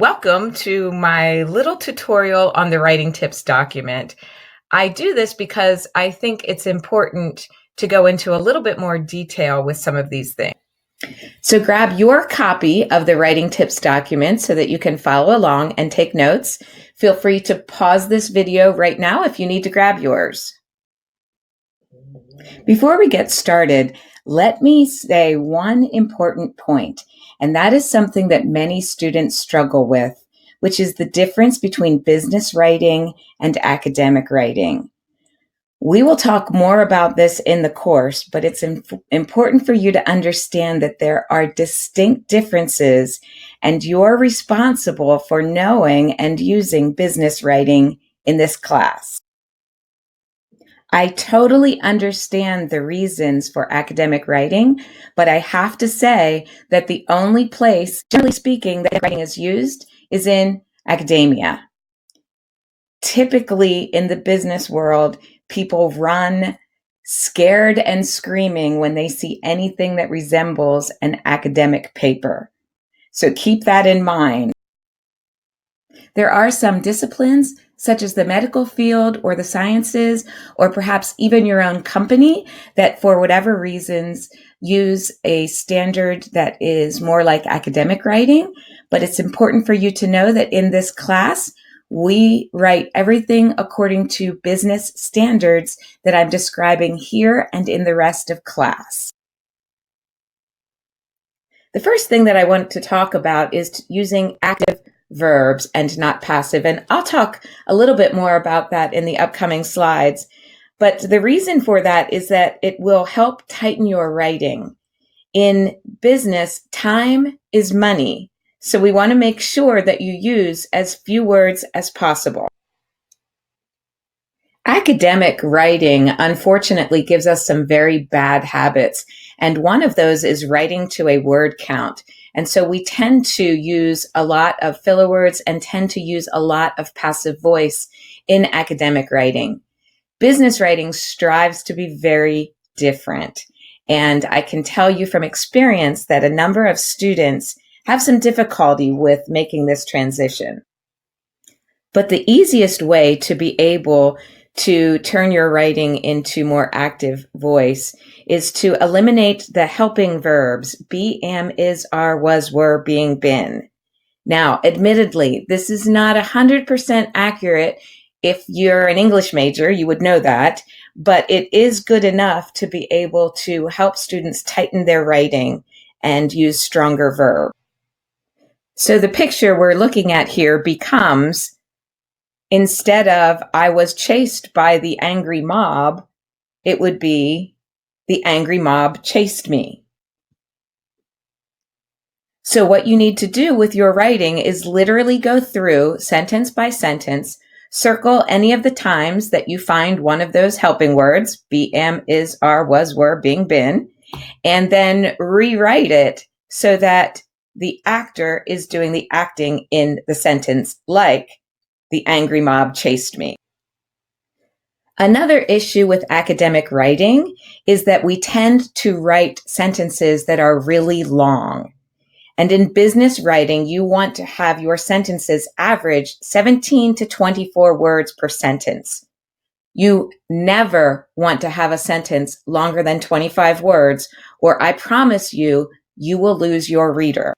Welcome to my little tutorial on the writing tips document. I do this because I think it's important to go into a little bit more detail with some of these things. So grab your copy of the writing tips document so that you can follow along and take notes. Feel free to pause this video right now if you need to grab yours. Before we get started, let me say one important point, and that is something that many students struggle with, which is the difference between business writing and academic writing. We will talk more about this in the course, but it's important for you to understand that there are distinct differences, and you're responsible for knowing and using business writing in this class. I totally understand the reasons for academic writing, but I have to say that the only place, generally speaking, that writing is used is in academia. Typically, in the business world, people run scared and screaming when they see anything that resembles an academic paper. So keep that in mind. There are some disciplines, such as the medical field or the sciences, or perhaps even your own company, that for whatever reasons use a standard that is more like academic writing. But it's important for you to know that in this class, we write everything according to business standards that I'm describing here and in the rest of class. The first thing that I want to talk about is using active verbs and not passive. And I'll talk a little bit more about that in the upcoming slides. But the reason for that is that it will help tighten your writing. In business, time is money. So we want to make sure that you use as few words as possible. Academic writing, unfortunately, gives us some very bad habits. And one of those is writing to a word count. And so we tend to use a lot of filler words and tend to use a lot of passive voice in academic writing. Business writing strives to be very different. And I can tell you from experience that a number of students have some difficulty with making this transition. But the easiest way to be able to turn your writing into more active voice is to eliminate the helping verbs be, am, is, are, was, were, being, been. Now, admittedly, this is not 100% accurate. If you're an English major, you would know that, but it is good enough to be able to help students tighten their writing and use stronger verbs. So the picture we're looking at here becomes, instead of I was chased by the angry mob, it would be the angry mob chased me. So what you need to do with your writing is literally go through sentence by sentence, circle any of the times that you find one of those helping words, be, am, is, are, was, were, being, been, and then rewrite it so that the actor is doing the acting in the sentence, like the angry mob chased me. Another issue with academic writing is that we tend to write sentences that are really long. And in business writing, you want to have your sentences average 17 to 24 words per sentence. You never want to have a sentence longer than 25 words, or I promise you, you will lose your reader.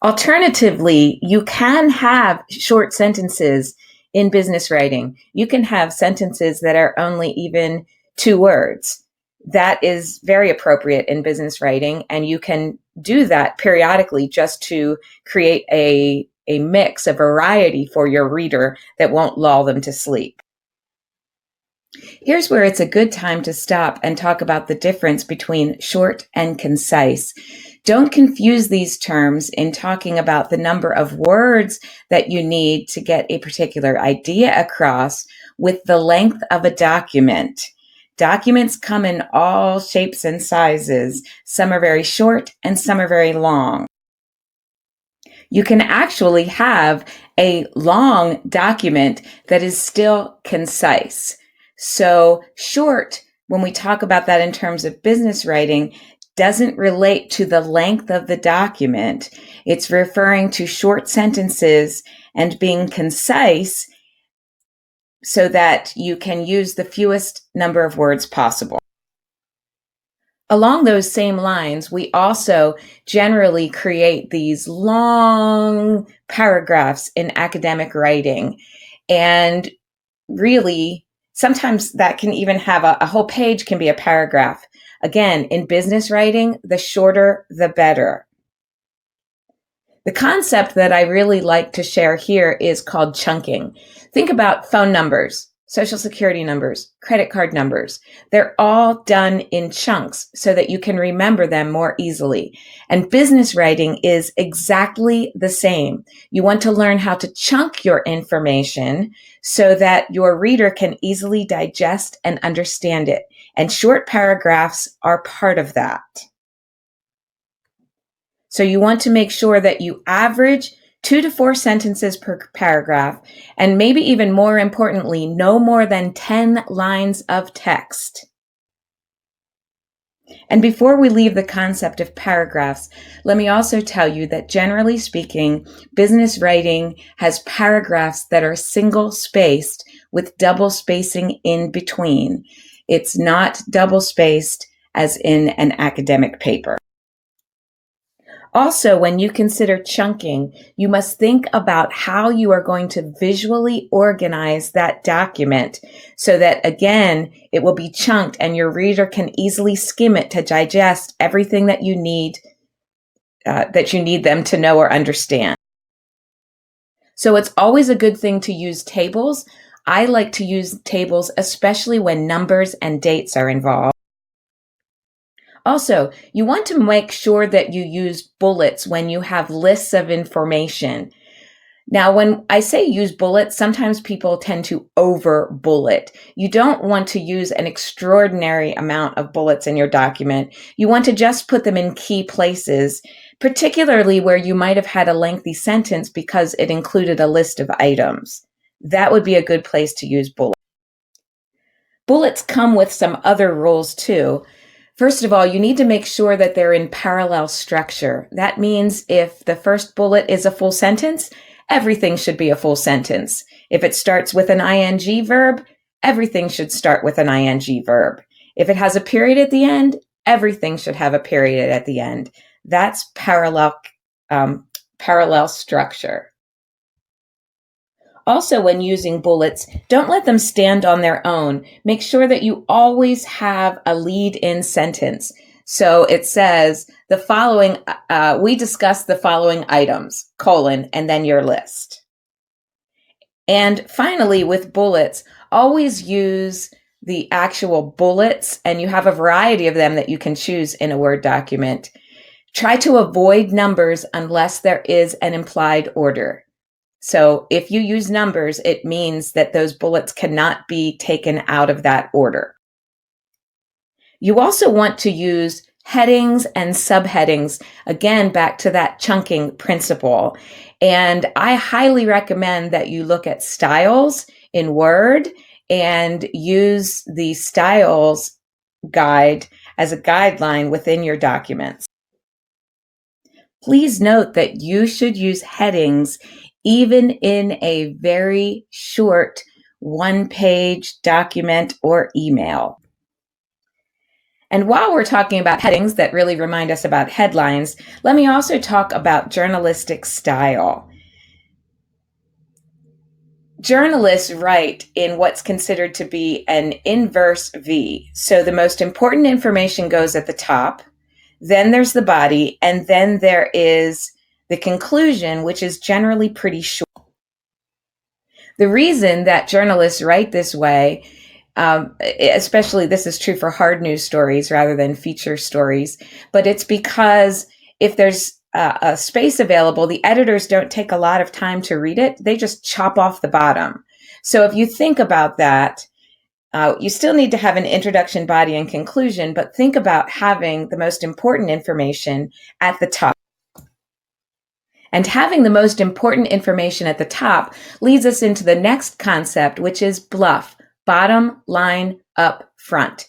Alternatively, you can have short sentences in business writing. You can have sentences that are only even 2 words. That is very appropriate in business writing, and you can do that periodically just to create a mix, a variety for your reader that won't lull them to sleep. Here's where it's a good time to stop and talk about the difference between short and concise. Don't confuse these terms in talking about the number of words that you need to get a particular idea across with the length of a document. Documents come in all shapes and sizes. Some are very short and some are very long. You can actually have a long document that is still concise. So short, when we talk about that in terms of business writing, doesn't relate to the length of the document. It's referring to short sentences and being concise so that you can use the fewest number of words possible. Along those same lines, we also generally create these long paragraphs in academic writing. And really, sometimes that can even have a whole page can be a paragraph. Again, in business writing, the shorter, the better. The concept that I really like to share here is called chunking. Think about phone numbers, social security numbers, credit card numbers. They're all done in chunks so that you can remember them more easily. And business writing is exactly the same. You want to learn how to chunk your information so that your reader can easily digest and understand it. And short paragraphs are part of that. So you want to make sure that you average 2 to 4 sentences per paragraph, and maybe even more importantly, no more than 10 lines of text. And before we leave the concept of paragraphs, let me also tell you that generally speaking, business writing has paragraphs that are single spaced with double spacing in between. It's not double spaced as in an academic paper. Also, when you consider chunking, you must think about how you are going to visually organize that document so that, again, it will be chunked and your reader can easily skim it to digest everything that you need them to know or understand. So it's always a good thing to use tables. I like to use tables, especially when numbers and dates are involved. Also, you want to make sure that you use bullets when you have lists of information. Now, when I say use bullets, sometimes people tend to over bullet. You don't want to use an extraordinary amount of bullets in your document. You want to just put them in key places, particularly where you might have had a lengthy sentence because it included a list of items. That would be a good place to use bullets. Bullets come with some other rules too. First of all, you need to make sure that they're in parallel structure. That means if the first bullet is a full sentence, everything should be a full sentence. If it starts with an ing verb, everything should start with an ing verb. If it has a period at the end, everything should have a period at the end. That's parallel structure. Also, when using bullets, don't let them stand on their own. Make sure that you always have a lead-in sentence. So it says, the following, we discuss the following items, colon, and then your list. And finally, with bullets, always use the actual bullets, and you have a variety of them that you can choose in a Word document. Try to avoid numbers unless there is an implied order. So if you use numbers, it means that those bullets cannot be taken out of that order. You also want to use headings and subheadings, again, back to that chunking principle. And I highly recommend that you look at styles in Word and use the styles guide as a guideline within your documents. Please note that you should use headings even in a very short one-page document or email. And while we're talking about headings that really remind us about headlines, let me also talk about journalistic style. Journalists write in what's considered to be an inverse V. So the most important information goes at the top, then there's the body, and then there is the conclusion, which is generally pretty short. The reason that journalists write this way, especially this is true for hard news stories rather than feature stories, but it's because if there's a space available, the editors don't take a lot of time to read it. They just chop off the bottom. So if you think about that, you still need to have an introduction, body, and conclusion, but think about having the most important information at the top. And having the most important information at the top leads us into the next concept, which is bluff, bottom line up front.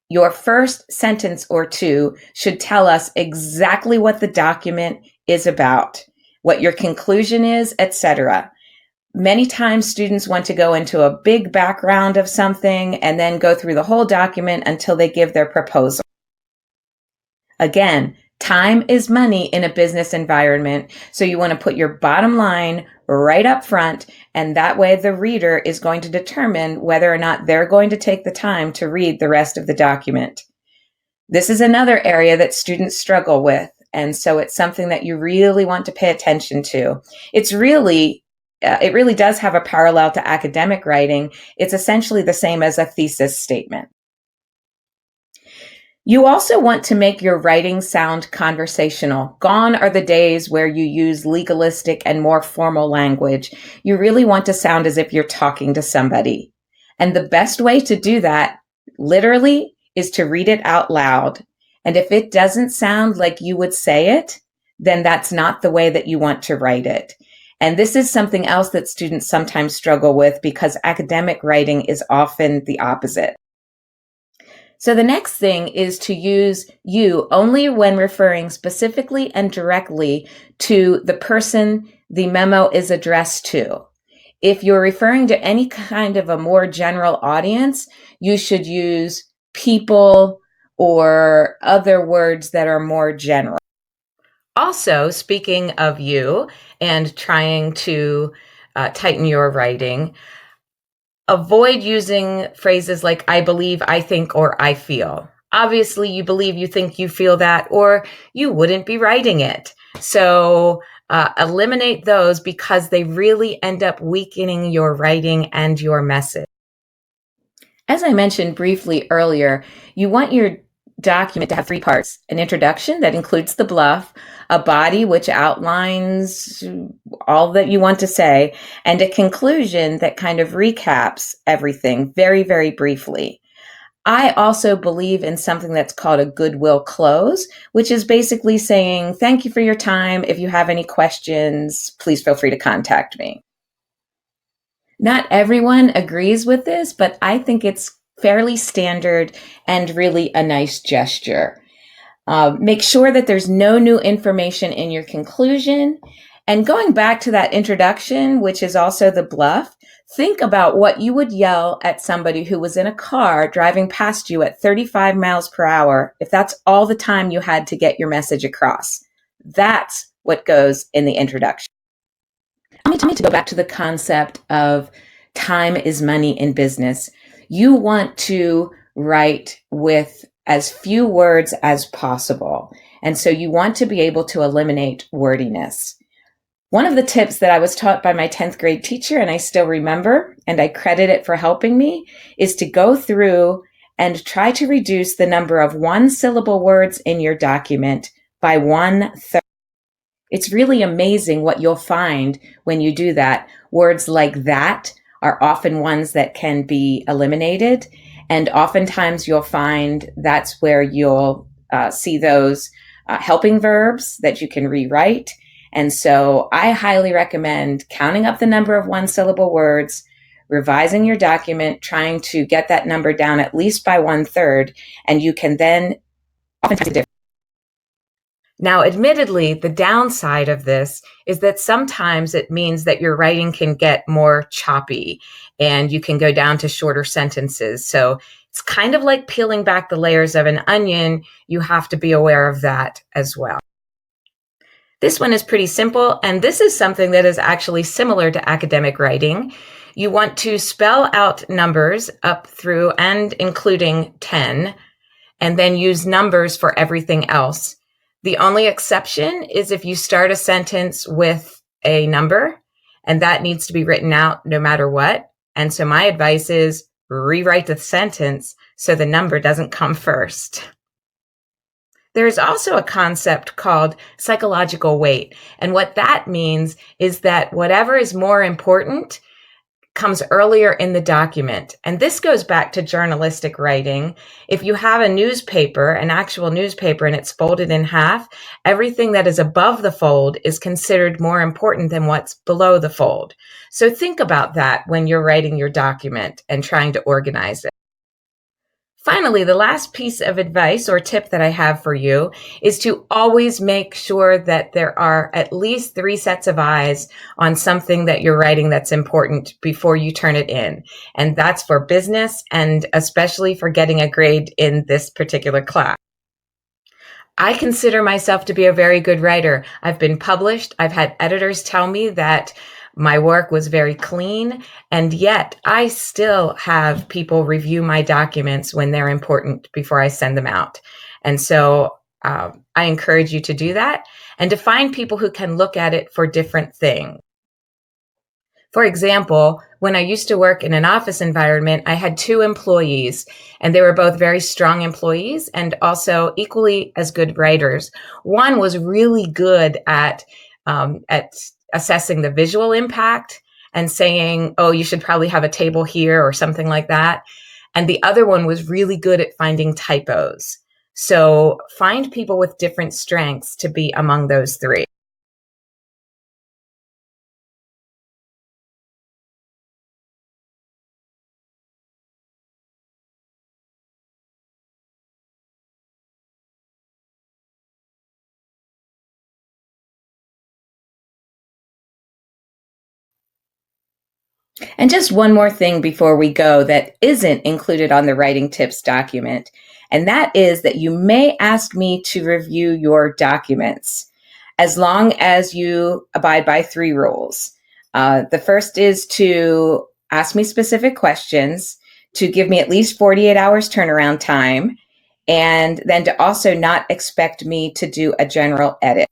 Your first sentence or two should tell us exactly what the document is about, what your conclusion is, etc. Many times students want to go into a big background of something and then go through the whole document until they give their proposal. Again, time is money in a business environment, so you want to put your bottom line right up front, and that way the reader is going to determine whether or not they're going to take the time to read the rest of the document. This is another area that students struggle with, and so it's something that you really want to pay attention to. It really does have a parallel to academic writing. It's essentially the same as a thesis statement. You also want to make your writing sound conversational. Gone are the days where you use legalistic and more formal language. You really want to sound as if you're talking to somebody. And the best way to do that, literally, is to read it out loud. And if it doesn't sound like you would say it, then that's not the way that you want to write it. And this is something else that students sometimes struggle with because academic writing is often the opposite. So the next thing is to use you only when referring specifically and directly to the person the memo is addressed to. If you're referring to any kind of a more general audience, you should use people or other words that are more general. Also, speaking of you and trying to tighten your writing, avoid using phrases like I believe, I think, or I feel. Obviously, you believe, you think, you feel that, or you wouldn't be writing it. So eliminate those because they really end up weakening your writing and your message. As I mentioned briefly earlier, you want your document to have three parts: an introduction that includes the bluff, a body which outlines all that you want to say, and a conclusion that kind of recaps everything very, very briefly. I also believe in something that's called a goodwill close, which is basically saying, thank you for your time. If you have any questions, please feel free to contact me. Not everyone agrees with this, but I think it's fairly standard and really a nice gesture. Make sure that there's no new information in your conclusion. And going back to that introduction, which is also the bluff, think about what you would yell at somebody who was in a car driving past you at 35 miles per hour if that's all the time you had to get your message across. That's what goes in the introduction. I need to go back to the concept of time is money in business. You want to write with as few words as possible. And so you want to be able to eliminate wordiness. One of the tips that I was taught by my 10th grade teacher, and I still remember, and I credit it for helping me, is to go through and try to reduce the number of one-syllable words in your document by 1/3. It's really amazing what you'll find when you do that. Words like that are often ones that can be eliminated. And oftentimes you'll find that's where you'll see those helping verbs that you can rewrite. And so I highly recommend counting up the number of one-syllable words, revising your document, trying to get that number down at least by 1/3, and you can then oftentimes do. Now, admittedly, the downside of this is that sometimes it means that your writing can get more choppy and you can go down to shorter sentences. So it's kind of like peeling back the layers of an onion. You have to be aware of that as well. This one is pretty simple, and this is something that is actually similar to academic writing. You want to spell out numbers up through and including 10, and then use numbers for everything else. The only exception is if you start a sentence with a number, and that needs to be written out no matter what. And so my advice is rewrite the sentence so the number doesn't come first. There's also a concept called psychological weight. And what that means is that whatever is more important comes earlier in the document. And this goes back to journalistic writing. If you have a newspaper, an actual newspaper, and it's folded in half, everything that is above the fold is considered more important than what's below the fold. So think about that when you're writing your document and trying to organize it. Finally, the last piece of advice or tip that I have for you is to always make sure that there are at least 3 sets of eyes on something that you're writing that's important before you turn it in. And that's for business and especially for getting a grade in this particular class. I consider myself to be a very good writer. I've been published. I've had editors tell me that my work was very clean, and yet I still have people review my documents when they're important before I send them out. And so I encourage you to do that and to find people who can look at it for different things. For example, when I used to work in an office environment, I had 2 employees, and they were both very strong employees and also equally as good writers. One was really good at assessing the visual impact and saying, "Oh, you should probably have a table here," or something like that. And the other one was really good at finding typos. So find people with different strengths to be among those 3. And just one more thing before we go that isn't included on the writing tips document, and that is that you may ask me to review your documents as long as you abide by 3 rules. The first is to ask me specific questions, to give me at least 48 hours turnaround time, and then to also not expect me to do a general edit.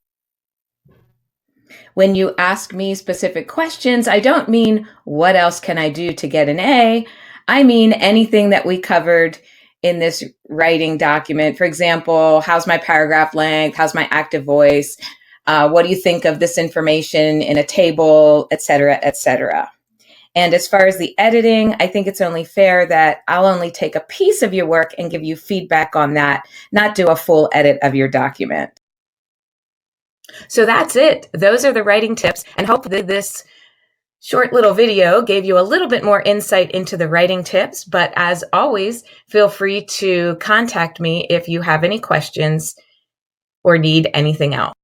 When you ask me specific questions, I don't mean what else can I do to get an A? I mean anything that we covered in this writing document. For example, how's my paragraph length? How's my active voice? What do you think of this information in a table, et cetera, et cetera. And as far as the editing, I think it's only fair that I'll only take a piece of your work and give you feedback on that, not do a full edit of your document. So that's it. Those are the writing tips, and hope that this short little video gave you a little bit more insight into the writing tips. But as always, feel free to contact me if you have any questions or need anything else.